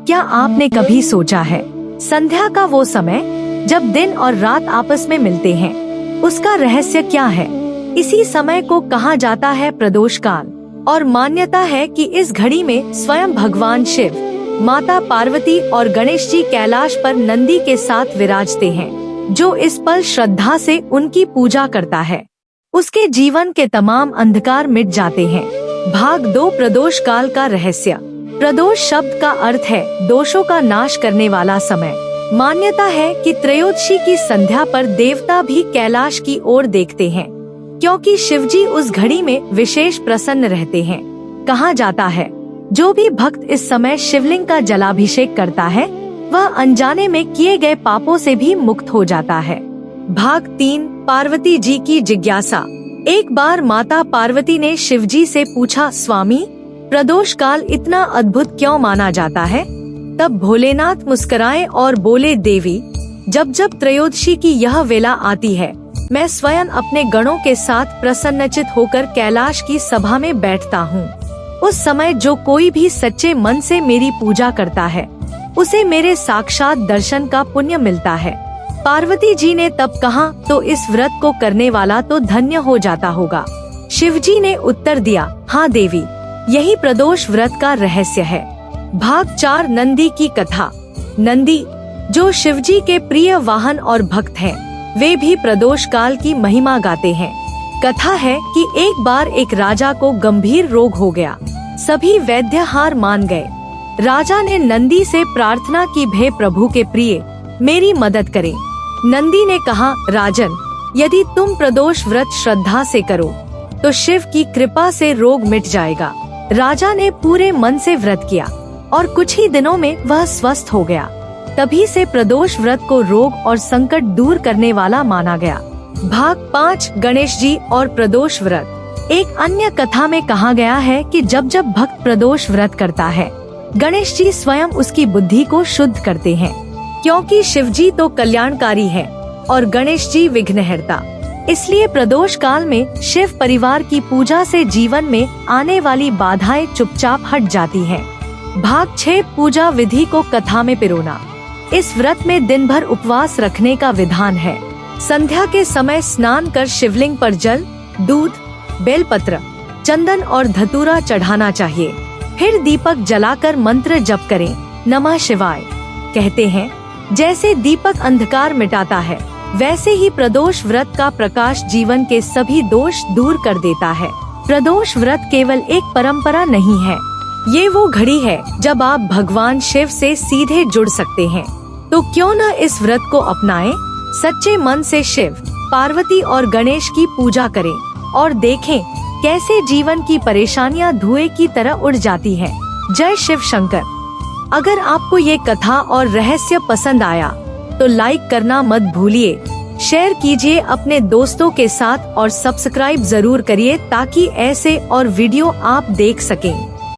क्या आपने कभी सोचा है संध्या का वो समय जब दिन और रात आपस में मिलते हैं, उसका रहस्य क्या है? इसी समय को कहा जाता है प्रदोष काल और मान्यता है कि इस घड़ी में स्वयं भगवान शिव, माता पार्वती और गणेश जी कैलाश पर नंदी के साथ विराजते हैं। जो इस पल श्रद्धा से उनकी पूजा करता है, उसके जीवन के तमाम अंधकार मिट जाते हैं। भाग 2 प्रदोष काल का रहस्य। प्रदोष शब्द का अर्थ है दोषों का नाश करने वाला समय। मान्यता है कि त्रयोदशी की संध्या पर देवता भी कैलाश की ओर देखते हैं, क्योंकि शिवजी उस घड़ी में विशेष प्रसन्न रहते हैं। कहा जाता है जो भी भक्त इस समय शिवलिंग का जलाभिषेक करता है, वह अनजाने में किए गए पापों से भी मुक्त हो जाता है। भाग 3 पार्वती जी की जिज्ञासा। एक बार माता पार्वती ने शिवजी से पूछा, स्वामी प्रदोष काल इतना अद्भुत क्यों माना जाता है? तब भोलेनाथ मुस्कुराए और बोले, देवी, जब जब त्रयोदशी की यह वेला आती है, मैं स्वयं अपने गणों के साथ प्रसन्नचित होकर कैलाश की सभा में बैठता हूँ। उस समय जो कोई भी सच्चे मन से मेरी पूजा करता है, उसे मेरे साक्षात दर्शन का पुण्य मिलता है। पार्वती जी ने तब कहा, तो इस व्रत को करने वाला तो धन्य हो जाता होगा। शिवजी ने उत्तर दिया, हाँ देवी, यही प्रदोष व्रत का रहस्य है। भाग 4 नंदी की कथा। नंदी जो शिवजी के प्रिय वाहन और भक्त हैं, वे भी प्रदोष काल की महिमा गाते हैं। कथा है कि एक बार एक राजा को गंभीर रोग हो गया। सभी वैद्य हार मान गए। राजा ने नंदी से प्रार्थना की, हे प्रभु के प्रिय, मेरी मदद करें। नंदी ने कहा, राजन, यदि तुम प्रदोष व्रत श्रद्धा से करो तो शिव की कृपा से रोग मिट जाएगा। राजा ने पूरे मन से व्रत किया और कुछ ही दिनों में वह स्वस्थ हो गया। तभी से प्रदोष व्रत को रोग और संकट दूर करने वाला माना गया। भाग 5 गणेश जी और प्रदोष व्रत। एक अन्य कथा में कहा गया है कि जब जब भक्त प्रदोष व्रत करता है, गणेश जी स्वयं उसकी बुद्धि को शुद्ध करते हैं, क्योंकि शिव जी तो कल्याणकारी है और गणेश जी विघ्नहर्ता। इसलिए प्रदोष काल में शिव परिवार की पूजा से जीवन में आने वाली बाधाएं चुपचाप हट जाती हैं। भाग 6 पूजा विधि को कथा में पिरोना। इस व्रत में दिन भर उपवास रखने का विधान है। संध्या के समय स्नान कर शिवलिंग पर जल, दूध, बेलपत्र, चंदन और धतूरा चढ़ाना चाहिए। फिर दीपक जलाकर मंत्र जप करें, नमः शिवाय। कहते हैं जैसे दीपक अंधकार मिटाता है, वैसे ही प्रदोष व्रत का प्रकाश जीवन के सभी दोष दूर कर देता है। प्रदोष व्रत केवल एक परंपरा नहीं है, ये वो घड़ी है जब आप भगवान शिव से सीधे जुड़ सकते हैं। तो क्यों न इस व्रत को अपनाएं? सच्चे मन से शिव, पार्वती और गणेश की पूजा करें और देखें कैसे जीवन की परेशानियां धुएं की तरह उड़ जाती हैं। जय शिव शंकर। अगर आपको ये कथा और रहस्य पसंद आया तो लाइक करना मत भूलिए, शेयर कीजिए अपने दोस्तों के साथ और सब्सक्राइब जरूर करिए ताकि ऐसे और वीडियो आप देख सकें।